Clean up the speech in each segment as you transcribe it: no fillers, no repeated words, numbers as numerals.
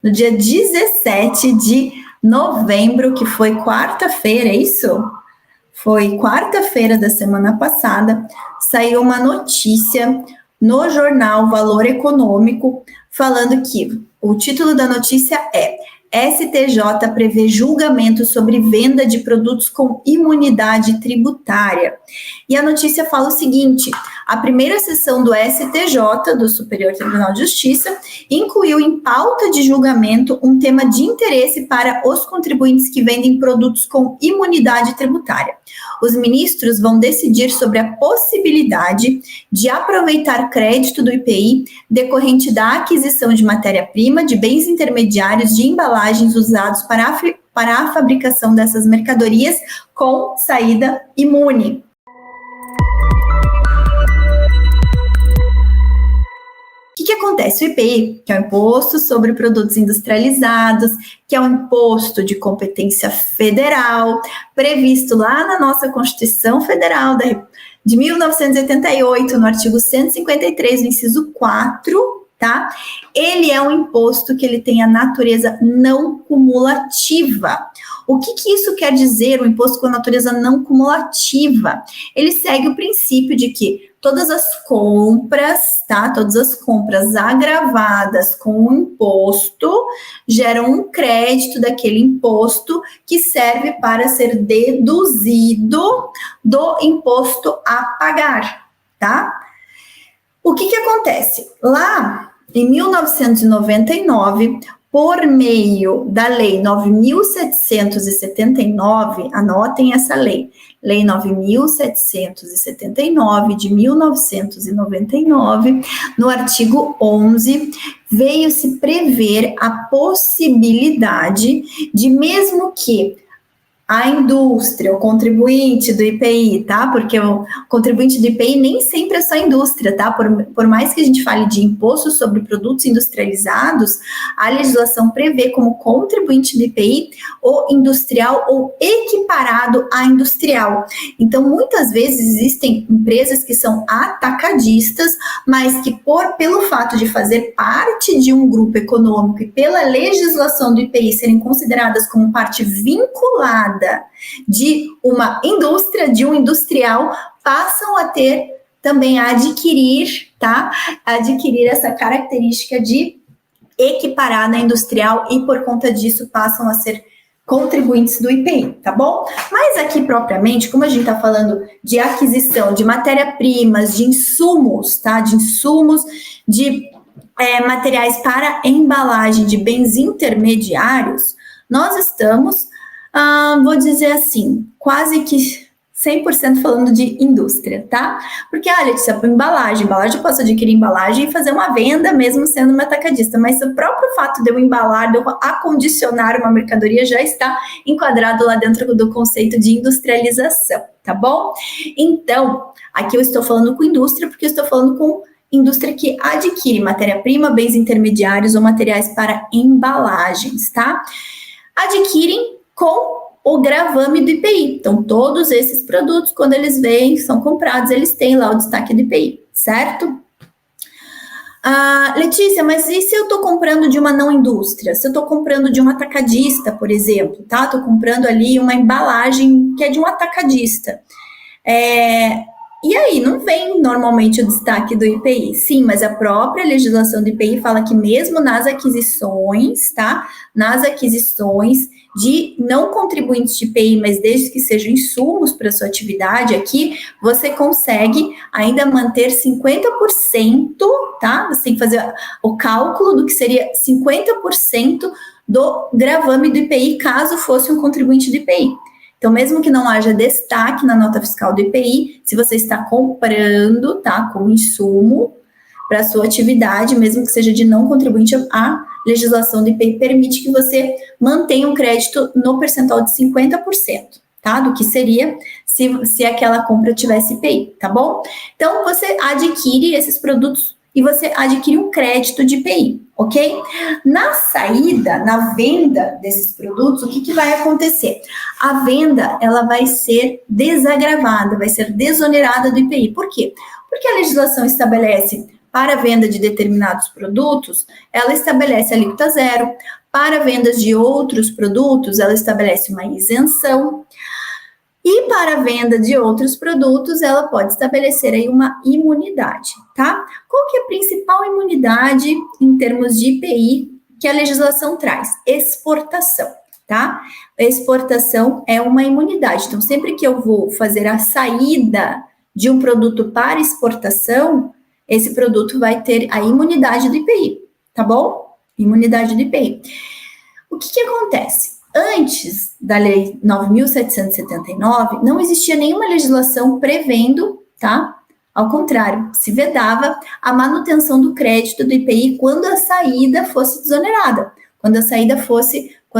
No dia 17 de novembro, que foi quarta-feira, é isso? Foi quarta-feira da semana passada, saiu uma notícia no jornal Valor Econômico falando que o título da notícia é: STJ prevê julgamento sobre venda de produtos com imunidade tributária. E a notícia fala o seguinte: a primeira sessão do STJ, do Superior Tribunal de Justiça, incluiu em pauta de julgamento um tema de interesse para os contribuintes que vendem produtos com imunidade tributária. Os ministros vão decidir sobre a possibilidade de aproveitar crédito do IPI decorrente da aquisição de matéria-prima, de bens intermediários, de embalagens usados para a fabricação dessas mercadorias com saída imune. O que acontece? O IPI, que é o Imposto sobre Produtos Industrializados, que é um imposto de competência federal, previsto lá na nossa Constituição Federal de 1988, no artigo 153, no inciso 4, tá? Ele é um imposto que ele tem a natureza não cumulativa. O que isso quer dizer, o imposto com a natureza não cumulativa? Ele segue o princípio de que todas as compras, tá? Todas as compras agravadas com o imposto geram um crédito daquele imposto que serve para ser deduzido do imposto a pagar, tá? O que acontece? Lá em 1999, por meio da Lei 9.779, anotem essa lei, Lei 9.779 de 1999, no artigo 11, veio-se prever a possibilidade de, mesmo que a indústria, o contribuinte do IPI, tá? Porque o contribuinte do IPI nem sempre é só a indústria, tá? Por mais que a gente fale de imposto sobre produtos industrializados, a legislação prevê como contribuinte do IPI o industrial ou equiparado a industrial. Então, muitas vezes existem empresas que são atacadistas, mas que pelo fato de fazer parte de um grupo econômico e pela legislação do IPI serem consideradas como parte vinculada de uma indústria, de um industrial, passam a ter também a adquirir, tá? Adquirir essa característica de equiparar na industrial e por conta disso passam a ser contribuintes do IPI, tá bom? Mas aqui propriamente, como a gente tá falando de aquisição de matéria-primas, de insumos, tá? De insumos, de materiais para embalagem de bens intermediários, nós estamos vou dizer assim, quase que 100% falando de indústria, tá? Porque, Letícia, embalagem eu posso adquirir embalagem e fazer uma venda mesmo sendo uma atacadista, mas o próprio fato de eu embalar, de eu acondicionar uma mercadoria já está enquadrado lá dentro do conceito de industrialização, tá bom? Então, aqui eu estou falando com indústria porque eu estou falando com indústria que adquire matéria-prima, bens intermediários ou materiais para embalagens, tá? Adquirem com o gravame do IPI. Então, todos esses produtos, quando eles vêm, são comprados, eles têm lá o destaque do IPI, certo? Letícia, mas e se eu estou comprando de uma não indústria? Se eu estou comprando de um atacadista, por exemplo, tá? Estou comprando ali uma embalagem que é de um atacadista. E aí, não vem normalmente o destaque do IPI. Sim, mas a própria legislação do IPI fala que mesmo nas aquisições, tá? Nas aquisições de não contribuintes de IPI, mas desde que sejam insumos para sua atividade aqui, você consegue ainda manter 50%, tá? Você tem que fazer o cálculo do que seria 50% do gravame do IPI, caso fosse um contribuinte do IPI. Então, mesmo que não haja destaque na nota fiscal do IPI, se você está comprando, tá, como insumo para a sua atividade, mesmo que seja de não contribuinte, a legislação do IPI permite que você mantenha um crédito no percentual de 50%, tá, do que seria se aquela compra tivesse IPI, tá bom? Então, você adquire esses produtos e você adquire um crédito de IPI, ok? Na saída, na venda desses produtos, o que vai acontecer? A venda, ela vai ser desagravada, vai ser desonerada do IPI. Por quê? Porque a legislação estabelece para a venda de determinados produtos, ela estabelece alíquota zero. Para vendas de outros produtos, ela estabelece uma isenção. E para a venda de outros produtos, ela pode estabelecer aí uma imunidade, tá? Qual que é a principal imunidade em termos de IPI que a legislação traz? Exportação, tá? Exportação é uma imunidade. Então, sempre que eu vou fazer a saída de um produto para exportação, esse produto vai ter a imunidade do IPI, tá bom? Imunidade do IPI. O que acontece? Antes da Lei 9.779, não existia nenhuma legislação prevendo, tá? Ao contrário, se vedava a manutenção do crédito do IPI quando a saída fosse desonerada, quando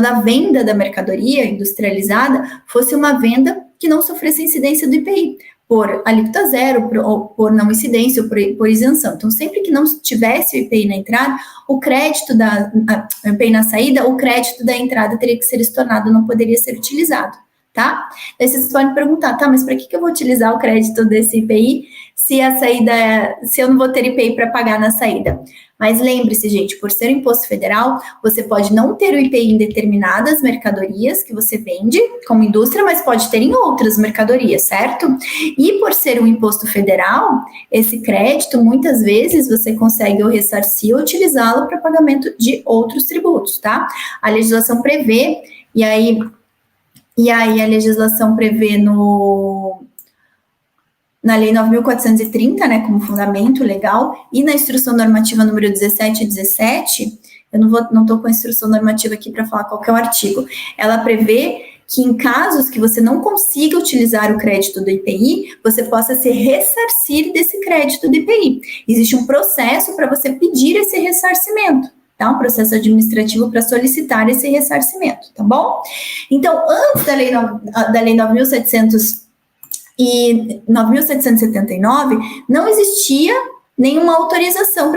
a venda da mercadoria industrializada fosse uma venda que não sofresse incidência do IPI, por alíquota zero, por não incidência, ou por isenção. Então, sempre que não tivesse o IPI na entrada, o crédito o IPI na saída, o crédito da entrada teria que ser estornado, não poderia ser utilizado, tá? Daí vocês podem perguntar, tá, mas para que eu vou utilizar o crédito desse IPI se eu não vou ter IPI para pagar na saída? Mas lembre-se, gente, por ser um imposto federal, você pode não ter o IPI em determinadas mercadorias que você vende como indústria, mas pode ter em outras mercadorias, certo? E por ser um imposto federal, esse crédito, muitas vezes, você consegue ou ressarcir ou utilizá-lo para pagamento de outros tributos, tá? A legislação prevê, e aí a legislação prevê na Lei 9.430, né, como fundamento legal, e na Instrução Normativa número 1717, eu não estou com a Instrução Normativa aqui para falar qual que é o artigo, ela prevê que em casos que você não consiga utilizar o crédito do IPI, você possa se ressarcir desse crédito do IPI. Existe um processo para você pedir esse ressarcimento, tá? Um processo administrativo para solicitar esse ressarcimento, tá bom? Então, antes da Lei 9.779, não existia nenhuma autorização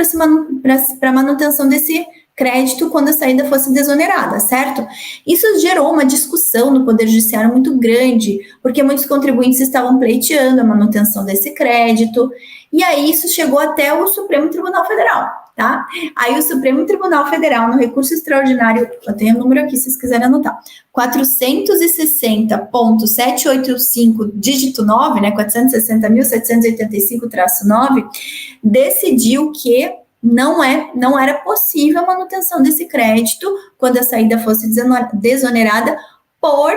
para manutenção desse crédito quando a saída fosse desonerada, certo? Isso gerou uma discussão no Poder Judiciário muito grande, porque muitos contribuintes estavam pleiteando a manutenção desse crédito, e aí isso chegou até o Supremo Tribunal Federal, tá? Aí o Supremo Tribunal Federal, no recurso extraordinário, eu tenho o número aqui se vocês quiserem anotar, 460.785, dígito 9, né, 460.785-9, decidiu que não era possível a manutenção desse crédito quando a saída fosse desonerada por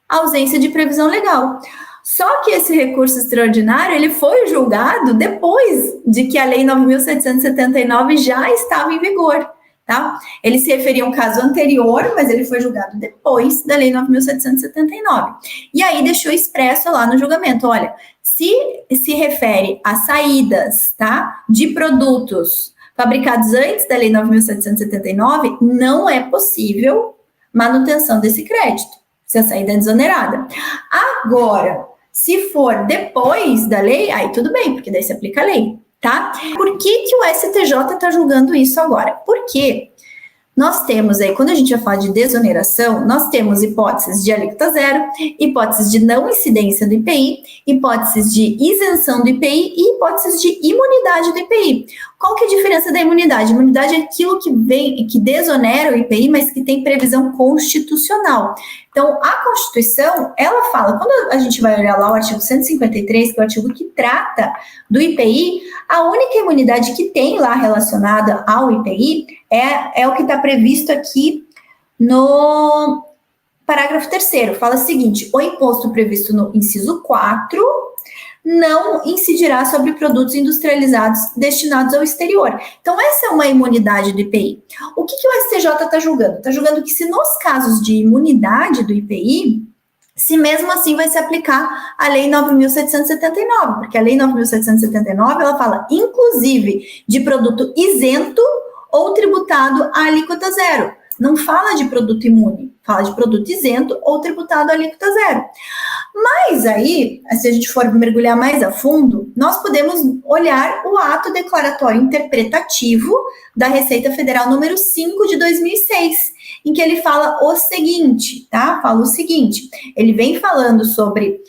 ausência de previsão legal. Só que esse recurso extraordinário, ele foi julgado depois de que a Lei 9.779 já estava em vigor, tá? Ele se referia a um caso anterior, mas ele foi julgado depois da Lei 9.779. E aí deixou expresso lá no julgamento, olha, se refere a saídas, tá, de produtos fabricados antes da Lei 9.779, não é possível manutenção desse crédito, se a saída é desonerada. Agora, se for depois da lei, aí tudo bem, porque daí se aplica a lei, tá? Por que o STJ está julgando isso agora? Porque nós temos aí, quando a gente vai falar de desoneração, nós temos hipóteses de alíquota zero, hipóteses de não incidência do IPI, hipóteses de isenção do IPI e hipóteses de imunidade do IPI. Qual que é a diferença da imunidade? Imunidade é aquilo que desonera o IPI, mas que tem previsão constitucional. Então, a Constituição, ela fala, quando a gente vai olhar lá o artigo 153, que é o artigo que trata do IPI, a única imunidade que tem lá relacionada ao IPI é o que está previsto aqui no parágrafo 3º. Fala o seguinte, o imposto previsto no inciso 4 não incidirá sobre produtos industrializados destinados ao exterior. Então, essa é uma imunidade do IPI. O que o STJ está julgando? Está julgando que se nos casos de imunidade do IPI, se mesmo assim vai se aplicar a Lei 9.779, porque a Lei 9.779, ela fala, inclusive, de produto isento ou tributado a alíquota zero. Não fala de produto imune, fala de produto isento ou tributado a alíquota zero. Mas aí, se a gente for mergulhar mais a fundo, nós podemos olhar o ato declaratório interpretativo da Receita Federal número 5 de 2006, em que ele fala o seguinte, tá? Fala o seguinte, ele vem falando sobre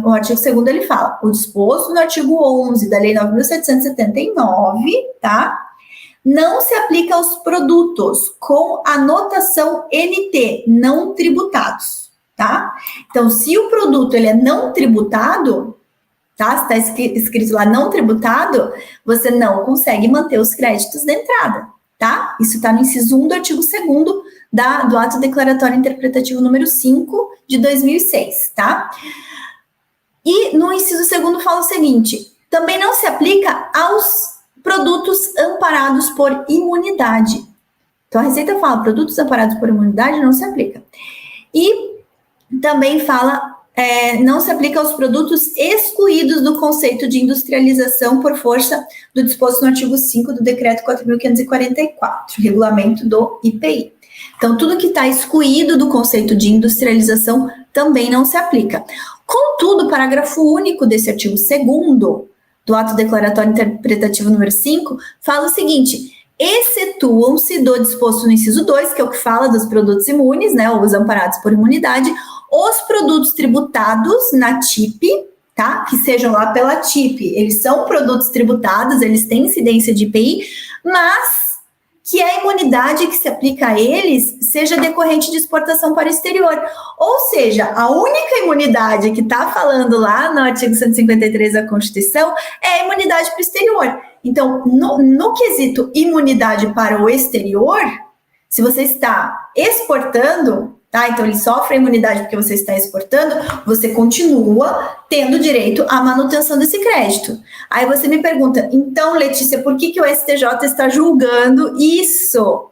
no artigo 2º ele fala, o disposto no artigo 11 da Lei 9.779, tá? Não se aplica aos produtos com a notação NT, não tributados, tá? Então, se o produto ele é não tributado, tá? Se está escrito lá não tributado, você não consegue manter os créditos da entrada, tá? Isso está no inciso 1 do artigo 2º do ato declaratório interpretativo número 5 de 2006, tá? E no inciso 2º fala o seguinte, também não se aplica aos produtos amparados por imunidade. Então, a Receita fala, produtos amparados por imunidade não se aplica. E também fala, não se aplica aos produtos excluídos do conceito de industrialização por força do disposto no artigo 5 do Decreto 4.544, regulamento do IPI. Então, tudo que está excluído do conceito de industrialização também não se aplica. Contudo, o parágrafo único desse artigo 2º do ato declaratório interpretativo número 5, fala o seguinte, excetuam-se do disposto no inciso 2, que é o que fala dos produtos imunes, né, os amparados por imunidade, os produtos tributados na TIP, tá, que sejam lá pela TIP, eles são produtos tributados, eles têm incidência de IPI, mas que a imunidade que se aplica a eles seja decorrente de exportação para o exterior. Ou seja, a única imunidade que está falando lá no artigo 153 da Constituição é a imunidade para o exterior. Então, no quesito imunidade para o exterior, se você está exportando, tá? Então, ele sofre a imunidade porque você está exportando, você continua tendo direito à manutenção desse crédito. Aí você me pergunta, então, Letícia, por que o STJ está julgando isso?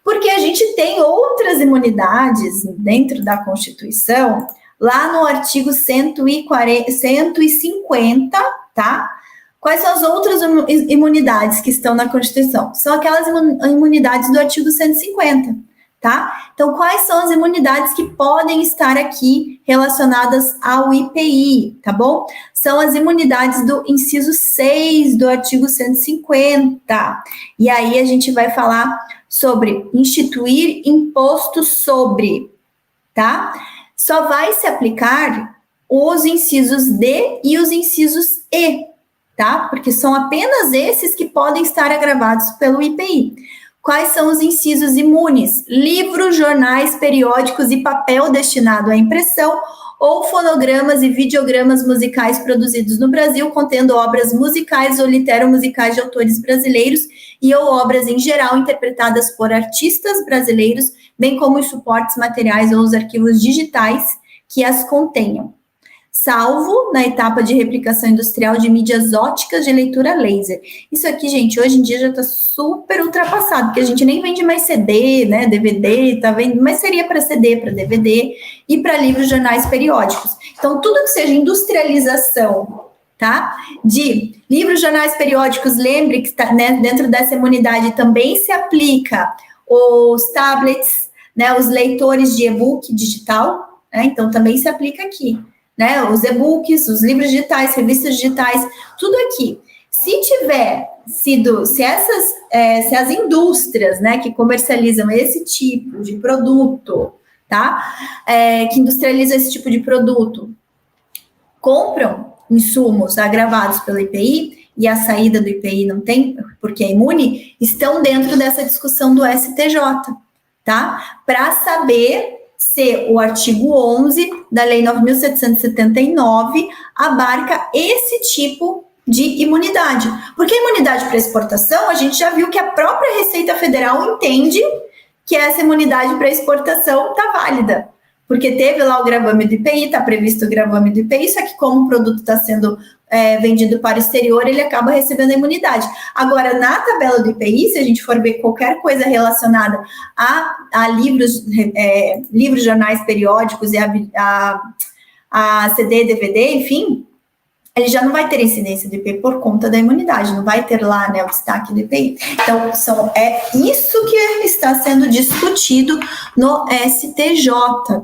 Porque a gente tem outras imunidades dentro da Constituição, lá no artigo 150, tá? Quais são as outras imunidades que estão na Constituição? São aquelas imunidades do artigo 150. Tá? Então, quais são as imunidades que podem estar aqui relacionadas ao IPI, tá bom? São as imunidades do inciso 6 do artigo 150. E aí a gente vai falar sobre instituir imposto sobre, tá? Só vai se aplicar os incisos D e os incisos E, tá? Porque são apenas esses que podem estar agravados pelo IPI. Quais são os incisos imunes? Livros, jornais, periódicos e papel destinado à impressão ou fonogramas e videogramas musicais produzidos no Brasil, contendo obras musicais ou literomusicais de autores brasileiros e ou obras em geral interpretadas por artistas brasileiros, bem como os suportes materiais ou os arquivos digitais que as contenham. Salvo na etapa de replicação industrial de mídias óticas de leitura laser. Isso aqui, gente, hoje em dia já está super ultrapassado, porque a gente nem vende mais CD, né, DVD, tá vendo? Mas seria para CD, para DVD e para livros, jornais, periódicos. Então, tudo que seja industrialização, tá, de livros, jornais, periódicos, lembre que tá, né, dentro dessa imunidade também se aplica os tablets, né, os leitores de e-book digital, né, então também se aplica aqui. Né, os e-books, os livros digitais, revistas digitais, tudo aqui. Se as indústrias, né, que comercializam esse tipo de produto, tá, que industrializam esse tipo de produto, compram insumos agravados pelo IPI, e a saída do IPI não tem, porque é imune, estão dentro dessa discussão do STJ, tá, para saber se o artigo 11 da Lei 9.779 abarca esse tipo de imunidade. Porque a imunidade para exportação, a gente já viu que a própria Receita Federal entende que essa imunidade para exportação está válida. Porque teve lá o gravame do IPI, está previsto o gravame do IPI, só que como o produto está sendo vendido para o exterior, ele acaba recebendo a imunidade. Agora, na tabela do IPI, se a gente for ver qualquer coisa relacionada a livros, jornais, periódicos e a CD, DVD, enfim, ele já não vai ter incidência do IPI por conta da imunidade, não vai ter lá, né, o destaque do IPI. Então, é isso que está sendo discutido no STJ,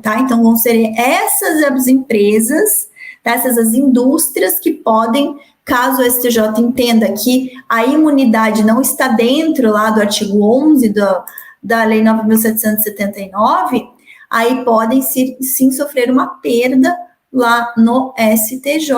tá? Então, vão ser essas as empresas, essas as indústrias que podem, caso o STJ entenda que a imunidade não está dentro lá do artigo 11 da Lei 9.779, aí podem sim sofrer uma perda lá no STJ.